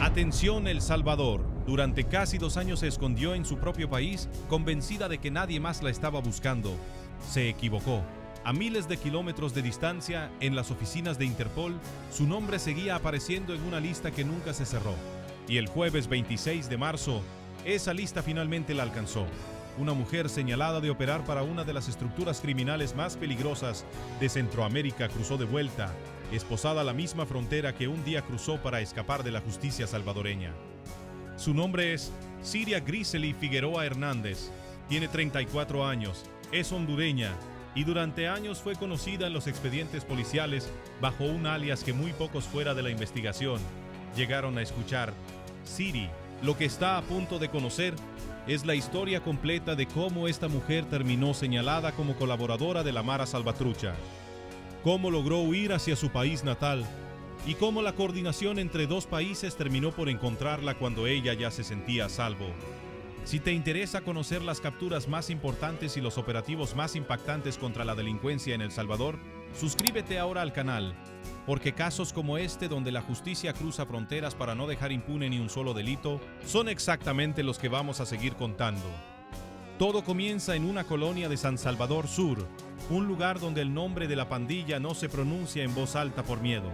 Atención, El Salvador. Durante casi 2 años se escondió en su propio país, convencida de que nadie más la estaba buscando. Se equivocó. A miles de kilómetros de distancia, en las oficinas de Interpol, su nombre seguía apareciendo en una lista que nunca se cerró. Y el jueves 26 de marzo, esa lista finalmente la alcanzó. Una mujer señalada de operar para una de las estructuras criminales más peligrosas de Centroamérica cruzó de vuelta, esposada a la misma frontera que un día cruzó para escapar de la justicia salvadoreña. Su nombre es Siria Grisely Figueroa Hernández. Tiene 34 años, es hondureña y durante años fue conocida en los expedientes policiales bajo un alias que muy pocos fuera de la investigación llegaron a escuchar: Siri. Lo que está a punto de conocer es la historia completa de cómo esta mujer terminó señalada como colaboradora de la Mara Salvatrucha, cómo logró huir hacia su país natal y cómo la coordinación entre 2 países terminó por encontrarla cuando ella ya se sentía a salvo. Si te interesa conocer las capturas más importantes y los operativos más impactantes contra la delincuencia en El Salvador, suscríbete ahora al canal, porque casos como este, donde la justicia cruza fronteras para no dejar impune ni un solo delito, son exactamente los que vamos a seguir contando. Todo comienza en una colonia de San Salvador Sur, un lugar donde el nombre de la pandilla no se pronuncia en voz alta por miedo.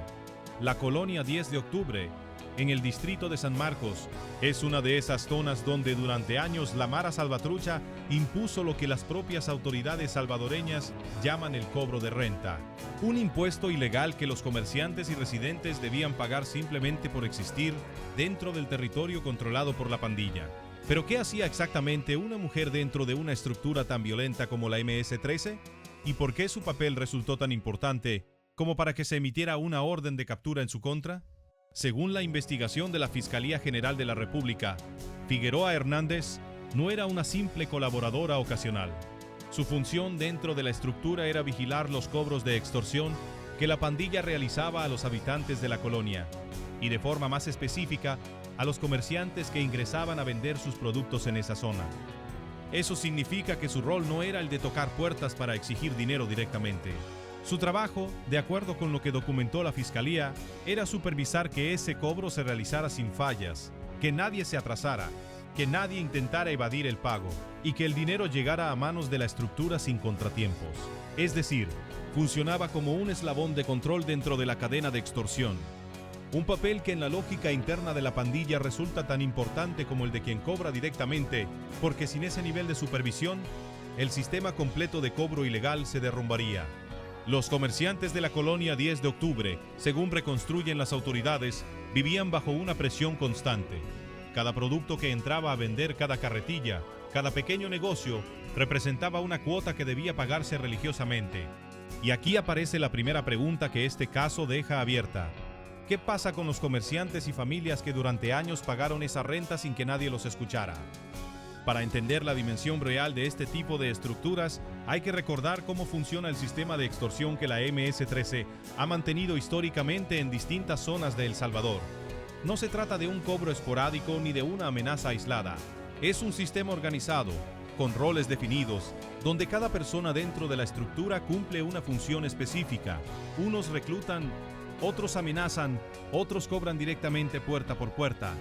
La colonia 10 de octubre, en el distrito de San Marcos, es una de esas zonas donde durante años la Mara Salvatrucha impuso lo que las propias autoridades salvadoreñas llaman el cobro de renta, un impuesto ilegal que los comerciantes y residentes debían pagar simplemente por existir dentro del territorio controlado por la pandilla. ¿Pero qué hacía exactamente una mujer dentro de una estructura tan violenta como la MS-13? ¿Y por qué su papel resultó tan importante como para que se emitiera una orden de captura en su contra? Según la investigación de la Fiscalía General de la República, Figueroa Hernández no era una simple colaboradora ocasional. Su función dentro de la estructura era vigilar los cobros de extorsión que la pandilla realizaba a los habitantes de la colonia, y de forma más específica, a los comerciantes que ingresaban a vender sus productos en esa zona. Eso significa que su rol no era el de tocar puertas para exigir dinero directamente. Su trabajo, de acuerdo con lo que documentó la Fiscalía, era supervisar que ese cobro se realizara sin fallas, que nadie se atrasara, que nadie intentara evadir el pago y que el dinero llegara a manos de la estructura sin contratiempos. Es decir, funcionaba como un eslabón de control dentro de la cadena de extorsión. Un papel que en la lógica interna de la pandilla resulta tan importante como el de quien cobra directamente, porque sin ese nivel de supervisión, el sistema completo de cobro ilegal se derrumbaría. Los comerciantes de la colonia 10 de octubre, según reconstruyen las autoridades, vivían bajo una presión constante. Cada producto que entraba a vender, cada carretilla, cada pequeño negocio, representaba una cuota que debía pagarse religiosamente. Y aquí aparece la primera pregunta que este caso deja abierta. ¿Qué pasa con los comerciantes y familias que durante años pagaron esa renta sin que nadie los escuchara? Para entender la dimensión real de este tipo de estructuras, hay que recordar cómo funciona el sistema de extorsión que la MS-13 ha mantenido históricamente en distintas zonas de El Salvador. No se trata de un cobro esporádico ni de una amenaza aislada. Es un sistema organizado, con roles definidos, donde cada persona dentro de la estructura cumple una función específica. Unos reclutan, otros amenazan, otros cobran directamente puerta por puerta,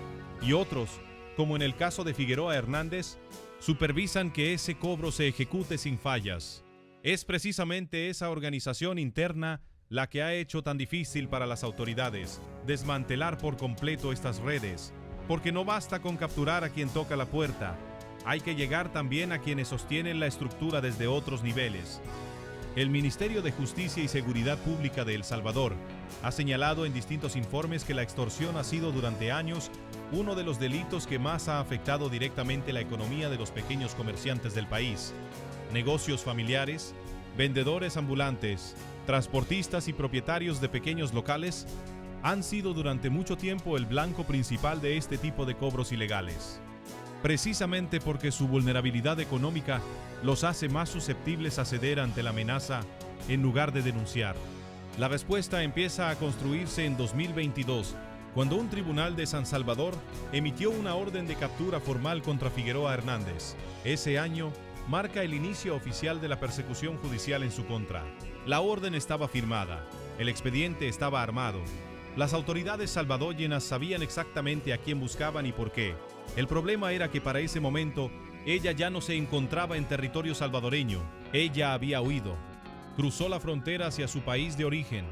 y otros, como en el caso de Figueroa Hernández, supervisan que ese cobro se ejecute sin fallas. Es precisamente esa organización interna la que ha hecho tan difícil para las autoridades desmantelar por completo estas redes, porque no basta con capturar a quien toca la puerta, hay que llegar también a quienes sostienen la estructura desde otros niveles. El Ministerio de Justicia y Seguridad Pública de El Salvador ha señalado en distintos informes que la extorsión ha sido durante años uno de los delitos que más ha afectado directamente la economía de los pequeños comerciantes del país. Negocios familiares, vendedores ambulantes, transportistas y propietarios de pequeños locales han sido durante mucho tiempo el blanco principal de este tipo de cobros ilegales. Precisamente porque su vulnerabilidad económica los hace más susceptibles a ceder ante la amenaza en lugar de denunciar. La respuesta empieza a construirse en 2022, cuando un tribunal de San Salvador emitió una orden de captura formal contra Figueroa Hernández. Ese año marca el inicio oficial de la persecución judicial en su contra. La orden estaba firmada, el expediente estaba armado, Las autoridades salvadoreñas sabían exactamente a quién buscaban y por qué. El problema era que para ese momento ella ya no se encontraba en territorio salvadoreño. Ella había huido. Cruzó la frontera hacia su país de origen,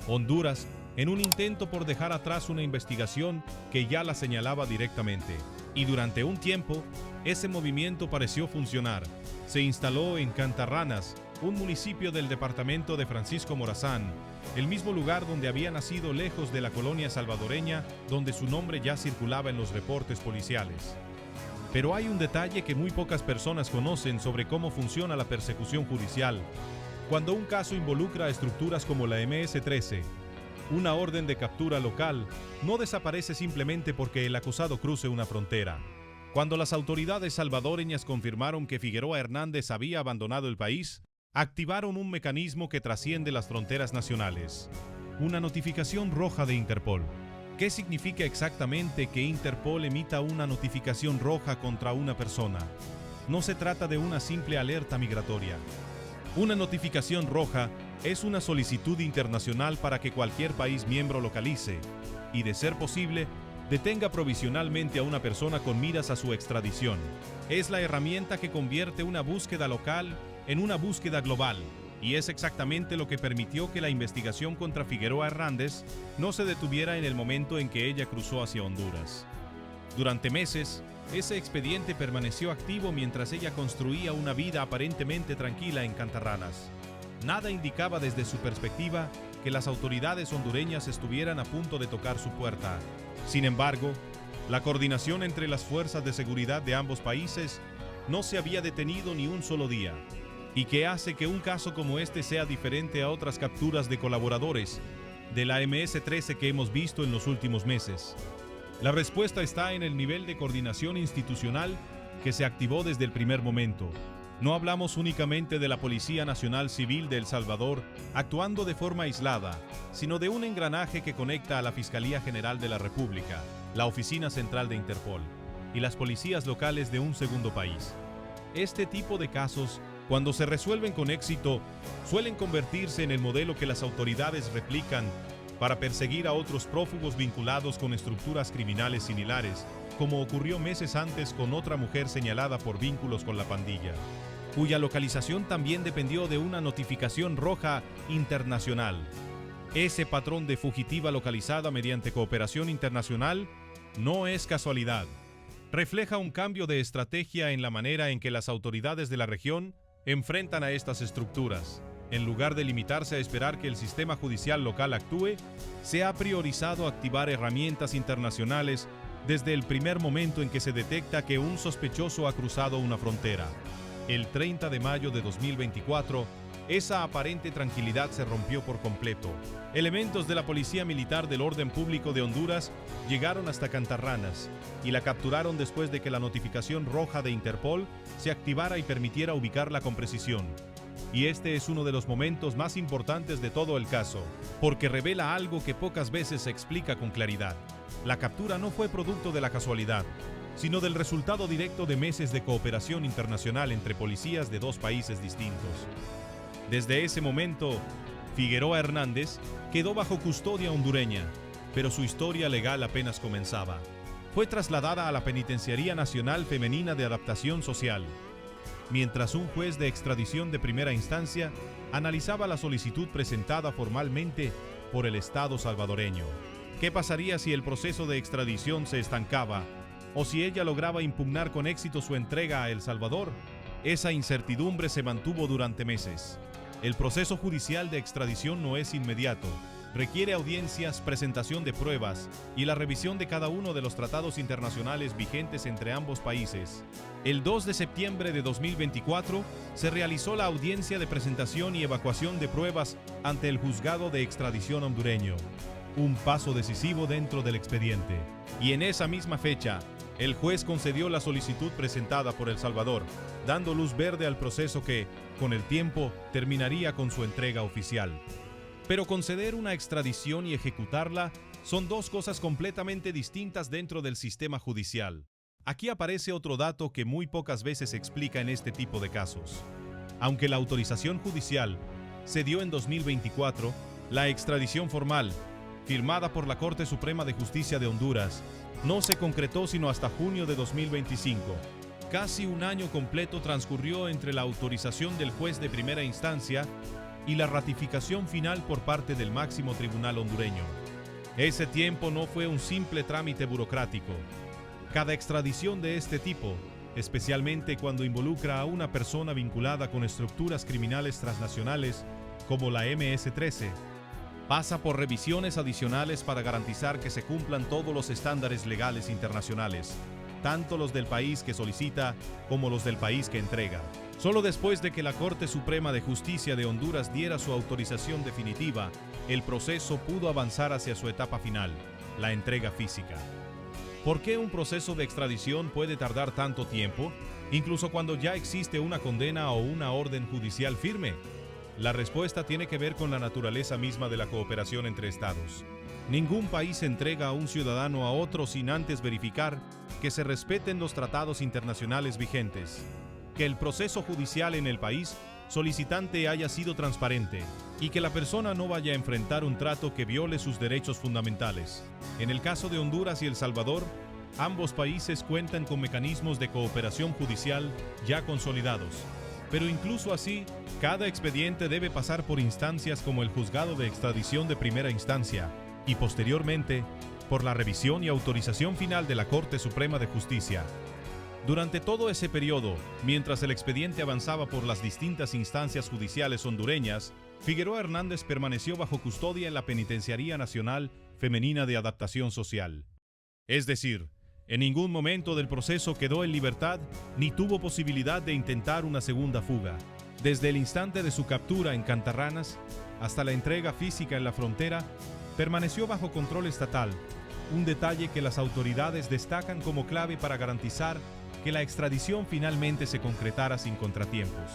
Honduras, en un intento por dejar atrás una investigación que ya la señalaba directamente. Y durante un tiempo, ese movimiento pareció funcionar. Se instaló en Cantarranas, un municipio del departamento de Francisco Morazán, el mismo lugar donde había nacido lejos de la colonia salvadoreña, donde su nombre ya circulaba en los reportes policiales. Pero hay un detalle que muy pocas personas conocen sobre cómo funciona la persecución judicial. Cuando un caso involucra a estructuras como la MS-13, una orden de captura local no desaparece simplemente porque el acusado cruce una frontera. Cuando las autoridades salvadoreñas confirmaron que Figueroa Hernández había abandonado el país, activaron un mecanismo que trasciende las fronteras nacionales: una notificación roja de Interpol. ¿Qué significa exactamente que Interpol emita una notificación roja contra una persona? No se trata de una simple alerta migratoria. Una notificación roja es una solicitud internacional para que cualquier país miembro localice y, de ser posible, detenga provisionalmente a una persona con miras a su extradición. Es la herramienta que convierte una búsqueda local en una búsqueda global, y es exactamente lo que permitió que la investigación contra Figueroa Hernández no se detuviera en el momento en que ella cruzó hacia Honduras. Durante meses, ese expediente permaneció activo mientras ella construía una vida aparentemente tranquila en Cantarranas. Nada indicaba desde su perspectiva que las autoridades hondureñas estuvieran a punto de tocar su puerta. Sin embargo, la coordinación entre las fuerzas de seguridad de ambos países no se había detenido ni un solo día. ¿Y qué hace que un caso como este sea diferente a otras capturas de colaboradores de la MS-13 que hemos visto en los últimos meses? La respuesta está en el nivel de coordinación institucional que se activó desde el primer momento. No hablamos únicamente de la Policía Nacional Civil de El Salvador actuando de forma aislada, sino de un engranaje que conecta a la Fiscalía General de la República, la Oficina Central de Interpol y las policías locales de un segundo país. Este tipo de casos, cuando se resuelven con éxito, suelen convertirse en el modelo que las autoridades replican para perseguir a otros prófugos vinculados con estructuras criminales similares, como ocurrió meses antes con otra mujer señalada por vínculos con la pandilla, cuya localización también dependió de una notificación roja internacional. Ese patrón de fugitiva localizada mediante cooperación internacional no es casualidad. Refleja un cambio de estrategia en la manera en que las autoridades de la región enfrentan a estas estructuras. En lugar de limitarse a esperar que el sistema judicial local actúe, se ha priorizado activar herramientas internacionales desde el primer momento en que se detecta que un sospechoso ha cruzado una frontera. El 30 de mayo de 2024, esa aparente tranquilidad se rompió por completo. Elementos de la Policía Militar del Orden Público de Honduras llegaron hasta Cantarranas y la capturaron después de que la notificación roja de Interpol se activara y permitiera ubicarla con precisión. Y este es uno de los momentos más importantes de todo el caso, porque revela algo que pocas veces se explica con claridad. La captura no fue producto de la casualidad, sino del resultado directo de meses de cooperación internacional entre policías de dos países distintos. Desde ese momento, Figueroa Hernández quedó bajo custodia hondureña, pero su historia legal apenas comenzaba. Fue trasladada a la Penitenciaría Nacional Femenina de Adaptación Social, mientras un juez de extradición de primera instancia analizaba la solicitud presentada formalmente por el Estado salvadoreño. ¿Qué pasaría si el proceso de extradición se estancaba o si ella lograba impugnar con éxito su entrega a El Salvador? Esa incertidumbre se mantuvo durante meses. El proceso judicial de extradición no es inmediato. Requiere audiencias, presentación de pruebas y la revisión de cada uno de los tratados internacionales vigentes entre ambos países. El 2 de septiembre de 2024 se realizó la audiencia de presentación y evacuación de pruebas ante el juzgado de extradición hondureño, un paso decisivo dentro del expediente. Y en esa misma fecha, el juez concedió la solicitud presentada por El Salvador, dando luz verde al proceso que, con el tiempo, terminaría con su entrega oficial. Pero conceder una extradición y ejecutarla son dos cosas completamente distintas dentro del sistema judicial. Aquí aparece otro dato que muy pocas veces se explica en este tipo de casos. Aunque la autorización judicial se dio en 2024, la extradición formal firmada por la Corte Suprema de Justicia de Honduras, no se concretó sino hasta junio de 2025. Casi un año completo transcurrió entre la autorización del juez de primera instancia y la ratificación final por parte del máximo tribunal hondureño. Ese tiempo no fue un simple trámite burocrático. Cada extradición de este tipo, especialmente cuando involucra a una persona vinculada con estructuras criminales transnacionales como la MS-13, pasa por revisiones adicionales para garantizar que se cumplan todos los estándares legales internacionales, tanto los del país que solicita como los del país que entrega. Solo después de que la Corte Suprema de Justicia de Honduras diera su autorización definitiva, el proceso pudo avanzar hacia su etapa final, la entrega física. ¿Por qué un proceso de extradición puede tardar tanto tiempo, incluso cuando ya existe una condena o una orden judicial firme? La respuesta tiene que ver con la naturaleza misma de la cooperación entre estados. Ningún país entrega a un ciudadano a otro sin antes verificar que se respeten los tratados internacionales vigentes, que el proceso judicial en el país solicitante haya sido transparente y que la persona no vaya a enfrentar un trato que viole sus derechos fundamentales. En el caso de Honduras y El Salvador, ambos países cuentan con mecanismos de cooperación judicial ya consolidados. Pero incluso así, cada expediente debe pasar por instancias como el juzgado de extradición de primera instancia y posteriormente por la revisión y autorización final de la Corte Suprema de Justicia. Durante todo ese periodo, mientras el expediente avanzaba por las distintas instancias judiciales hondureñas, Figueroa Hernández permaneció bajo custodia en la Penitenciaría Nacional Femenina de Adaptación Social. Es decir, en ningún momento del proceso quedó en libertad ni tuvo posibilidad de intentar una segunda fuga. Desde el instante de su captura en Cantarranas hasta la entrega física en la frontera, permaneció bajo control estatal, un detalle que las autoridades destacan como clave para garantizar que la extradición finalmente se concretara sin contratiempos.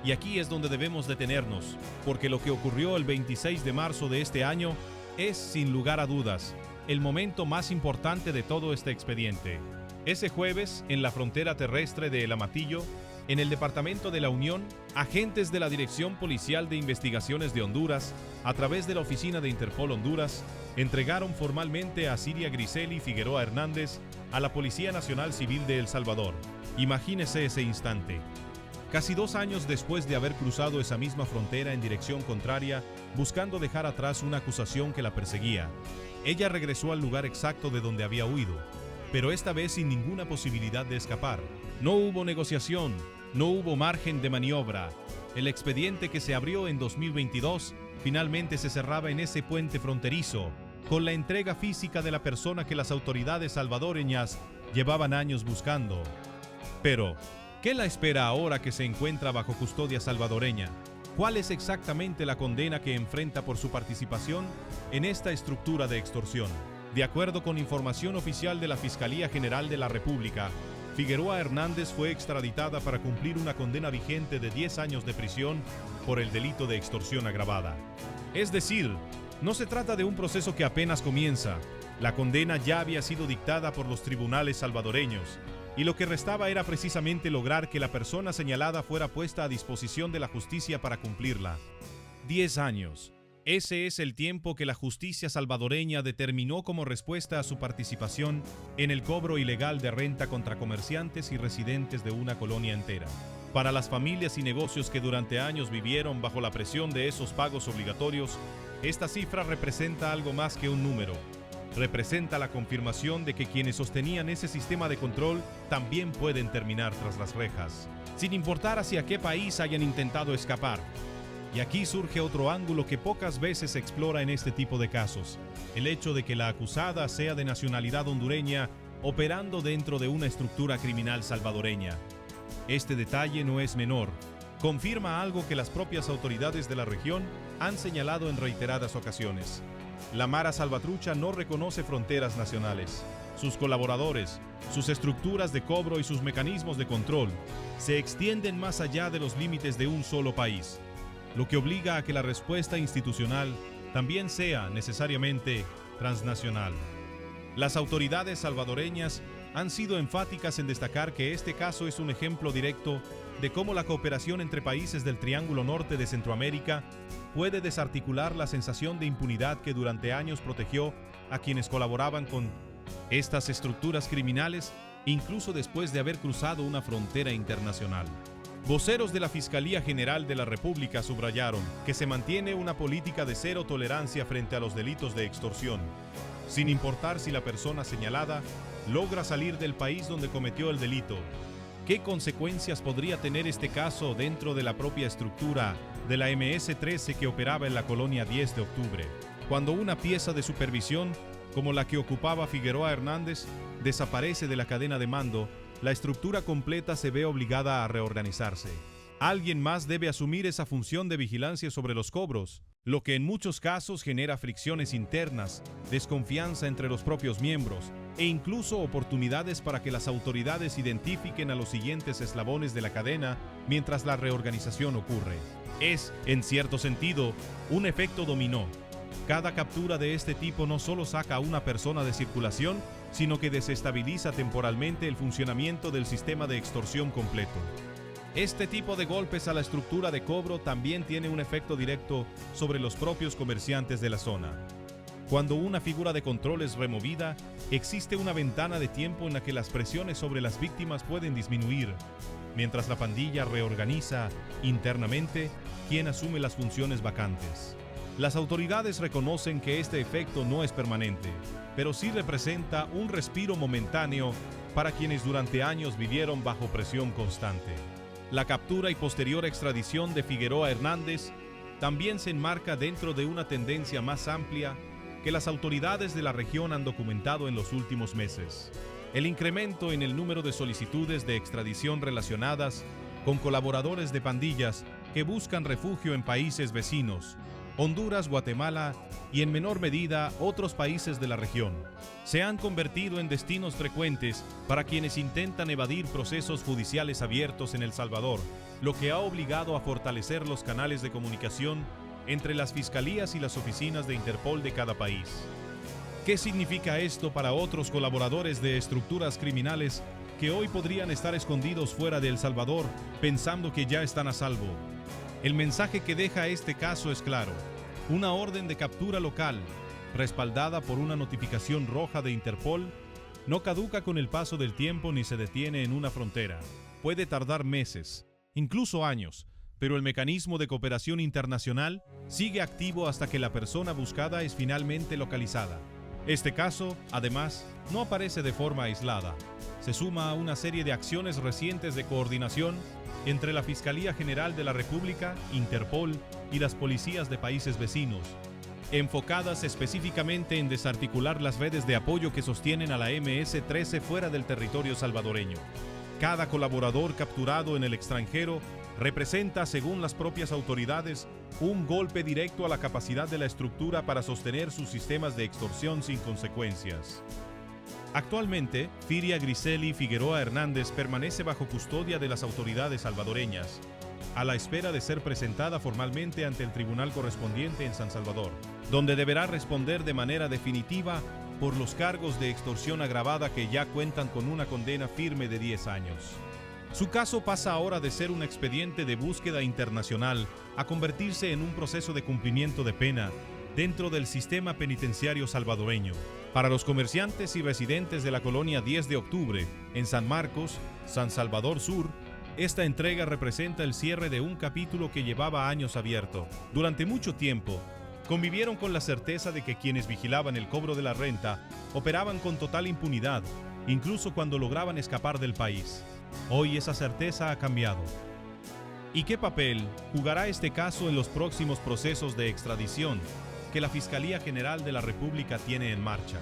Y aquí es donde debemos detenernos, porque lo que ocurrió el 26 de marzo de este año es, sin lugar a dudas, el momento más importante de todo este expediente. Ese jueves, en la frontera terrestre de El Amatillo, en el departamento de La Unión, agentes de la Dirección Policial de Investigaciones de Honduras, a través de la Oficina de Interpol Honduras, entregaron formalmente a Siria Griseli Figueroa Hernández a la Policía Nacional Civil de El Salvador. Imagínese ese instante. Casi 2 años después de haber cruzado esa misma frontera en dirección contraria, buscando dejar atrás una acusación que la perseguía, ella regresó al lugar exacto de donde había huido, pero esta vez sin ninguna posibilidad de escapar. No hubo negociación, no hubo margen de maniobra. El expediente que se abrió en 2022 finalmente se cerraba en ese puente fronterizo, con la entrega física de la persona que las autoridades salvadoreñas llevaban años buscando. Pero, ¿qué la espera ahora que se encuentra bajo custodia salvadoreña? ¿Cuál es exactamente la condena que enfrenta por su participación en esta estructura de extorsión? De acuerdo con información oficial de la Fiscalía General de la República, Figueroa Hernández fue extraditada para cumplir una condena vigente de 10 años de prisión por el delito de extorsión agravada. Es decir, no se trata de un proceso que apenas comienza. La condena ya había sido dictada por los tribunales salvadoreños, y lo que restaba era precisamente lograr que la persona señalada fuera puesta a disposición de la justicia para cumplirla. 10 años. Ese es el tiempo que la justicia salvadoreña determinó como respuesta a su participación en el cobro ilegal de renta contra comerciantes y residentes de una colonia entera. Para las familias y negocios que durante años vivieron bajo la presión de esos pagos obligatorios, esta cifra representa algo más que un número. Representa la confirmación de que quienes sostenían ese sistema de control también pueden terminar tras las rejas, sin importar hacia qué país hayan intentado escapar. Y aquí surge otro ángulo que pocas veces se explora en este tipo de casos: el hecho de que la acusada sea de nacionalidad hondureña operando dentro de una estructura criminal salvadoreña. Este detalle no es menor. Confirma algo que las propias autoridades de la región han señalado en reiteradas ocasiones. La Mara Salvatrucha no reconoce fronteras nacionales. Sus colaboradores, sus estructuras de cobro y sus mecanismos de control se extienden más allá de los límites de un solo país, lo que obliga a que la respuesta institucional también sea necesariamente transnacional. Las autoridades salvadoreñas han sido enfáticas en destacar que este caso es un ejemplo directo de cómo la cooperación entre países del Triángulo Norte de Centroamérica puede desarticular la sensación de impunidad que durante años protegió a quienes colaboraban con estas estructuras criminales, incluso después de haber cruzado una frontera internacional. Voceros de la Fiscalía General de la República subrayaron que se mantiene una política de cero tolerancia frente a los delitos de extorsión, sin importar si la persona señalada logra salir del país donde cometió el delito. ¿Qué consecuencias podría tener este caso dentro de la propia estructura de la MS-13 que operaba en la colonia 10 de octubre? Cuando una pieza de supervisión, como la que ocupaba Figueroa Hernández, desaparece de la cadena de mando, la estructura completa se ve obligada a reorganizarse. Alguien más debe asumir esa función de vigilancia sobre los cobros, lo que en muchos casos genera fricciones internas, desconfianza entre los propios miembros e incluso oportunidades para que las autoridades identifiquen a los siguientes eslabones de la cadena mientras la reorganización ocurre. Es, en cierto sentido, un efecto dominó. Cada captura de este tipo no solo saca a una persona de circulación, sino que desestabiliza temporalmente el funcionamiento del sistema de extorsión completo. Este tipo de golpes a la estructura de cobro también tiene un efecto directo sobre los propios comerciantes de la zona. Cuando una figura de control es removida, existe una ventana de tiempo en la que las presiones sobre las víctimas pueden disminuir, mientras la pandilla reorganiza internamente quién asume las funciones vacantes. Las autoridades reconocen que este efecto no es permanente, pero sí representa un respiro momentáneo para quienes durante años vivieron bajo presión constante. La captura y posterior extradición de Figueroa Hernández también se enmarca dentro de una tendencia más amplia que las autoridades de la región han documentado en los últimos meses. El incremento en el número de solicitudes de extradición relacionadas con colaboradores de pandillas que buscan refugio en países vecinos, Honduras, Guatemala y en menor medida otros países de la región, se han convertido en destinos frecuentes para quienes intentan evadir procesos judiciales abiertos en El Salvador, lo que ha obligado a fortalecer los canales de comunicación entre las fiscalías y las oficinas de Interpol de cada país. ¿Qué significa esto para otros colaboradores de estructuras criminales que hoy podrían estar escondidos fuera de El Salvador pensando que ya están a salvo? El mensaje que deja este caso es claro: una orden de captura local, respaldada por una notificación roja de Interpol, no caduca con el paso del tiempo ni se detiene en una frontera. Puede tardar meses, incluso años, pero el mecanismo de cooperación internacional sigue activo hasta que la persona buscada es finalmente localizada. Este caso, además, no aparece de forma aislada. Se suma a una serie de acciones recientes de coordinación entre la Fiscalía General de la República, Interpol y las policías de países vecinos, enfocadas específicamente en desarticular las redes de apoyo que sostienen a la MS-13 fuera del territorio salvadoreño. Cada colaborador capturado en el extranjero representa, según las propias autoridades, un golpe directo a la capacidad de la estructura para sostener sus sistemas de extorsión sin consecuencias. Actualmente, Firia Griseli Figueroa Hernández permanece bajo custodia de las autoridades salvadoreñas, a la espera de ser presentada formalmente ante el tribunal correspondiente en San Salvador, donde deberá responder de manera definitiva por los cargos de extorsión agravada que ya cuentan con una condena firme de 10 años. Su caso pasa ahora de ser un expediente de búsqueda internacional a convertirse en un proceso de cumplimiento de pena dentro del sistema penitenciario salvadoreño. Para los comerciantes y residentes de la colonia 10 de octubre, en San Marcos, San Salvador Sur, esta entrega representa el cierre de un capítulo que llevaba años abierto. Durante mucho tiempo, convivieron con la certeza de que quienes vigilaban el cobro de la renta operaban con total impunidad, incluso cuando lograban escapar del país. Hoy esa certeza ha cambiado. ¿Y qué papel jugará este caso en los próximos procesos de extradición que la Fiscalía General de la República tiene en marcha?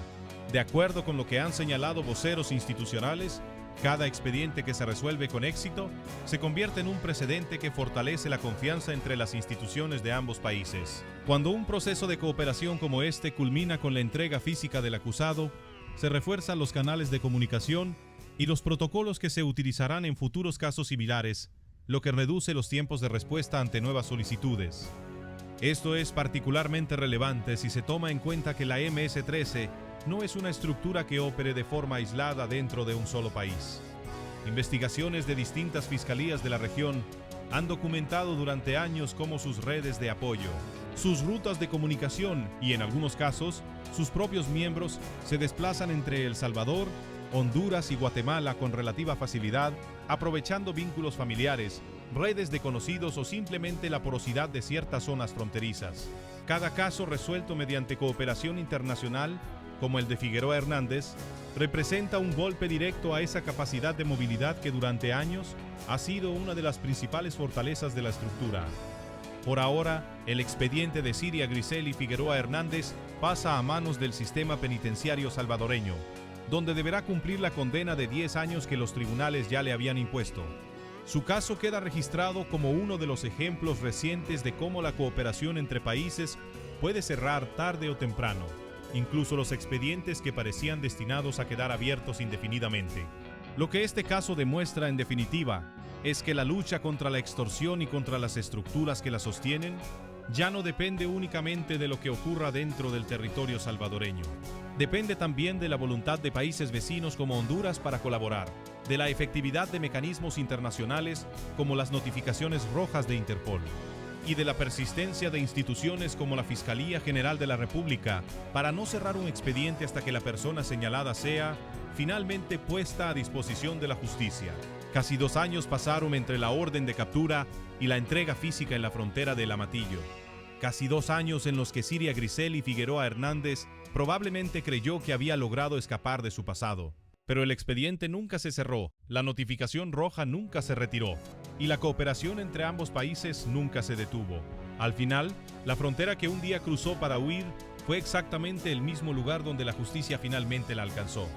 De acuerdo con lo que han señalado voceros institucionales, cada expediente que se resuelve con éxito se convierte en un precedente que fortalece la confianza entre las instituciones de ambos países. Cuando un proceso de cooperación como este culmina con la entrega física del acusado, se refuerzan los canales de comunicación y los protocolos que se utilizarán en futuros casos similares, lo que reduce los tiempos de respuesta ante nuevas solicitudes. Esto es particularmente relevante si se toma en cuenta que la MS-13 no es una estructura que opere de forma aislada dentro de un solo país. Investigaciones de distintas fiscalías de la región han documentado durante años cómo sus redes de apoyo, sus rutas de comunicación y, en algunos casos, sus propios miembros se desplazan entre El Salvador, Honduras y Guatemala con relativa facilidad, aprovechando vínculos familiares, redes de conocidos o simplemente la porosidad de ciertas zonas fronterizas. Cada caso resuelto mediante cooperación internacional, como el de Figueroa Hernández, representa un golpe directo a esa capacidad de movilidad que durante años ha sido una de las principales fortalezas de la estructura. Por ahora, el expediente de Siria Grisel y Figueroa Hernández pasa a manos del sistema penitenciario salvadoreño, donde deberá cumplir la condena de 10 años que los tribunales ya le habían impuesto. Su caso queda registrado como uno de los ejemplos recientes de cómo la cooperación entre países puede cerrar tarde o temprano, incluso los expedientes que parecían destinados a quedar abiertos indefinidamente. Lo que este caso demuestra, en definitiva, es que la lucha contra la extorsión y contra las estructuras que la sostienen ya no depende únicamente de lo que ocurra dentro del territorio salvadoreño. Depende también de la voluntad de países vecinos como Honduras para colaborar, de la efectividad de mecanismos internacionales como las notificaciones rojas de Interpol, y de la persistencia de instituciones como la Fiscalía General de la República para no cerrar un expediente hasta que la persona señalada sea finalmente puesta a disposición de la justicia. Casi 2 años pasaron entre la orden de captura y la entrega física en la frontera del Amatillo. Casi 2 años en los que Siria Grisel y Figueroa Hernández probablemente creyó que había logrado escapar de su pasado. Pero el expediente nunca se cerró, la notificación roja nunca se retiró y la cooperación entre ambos países nunca se detuvo. Al final, la frontera que un día cruzó para huir fue exactamente el mismo lugar donde la justicia finalmente la alcanzó.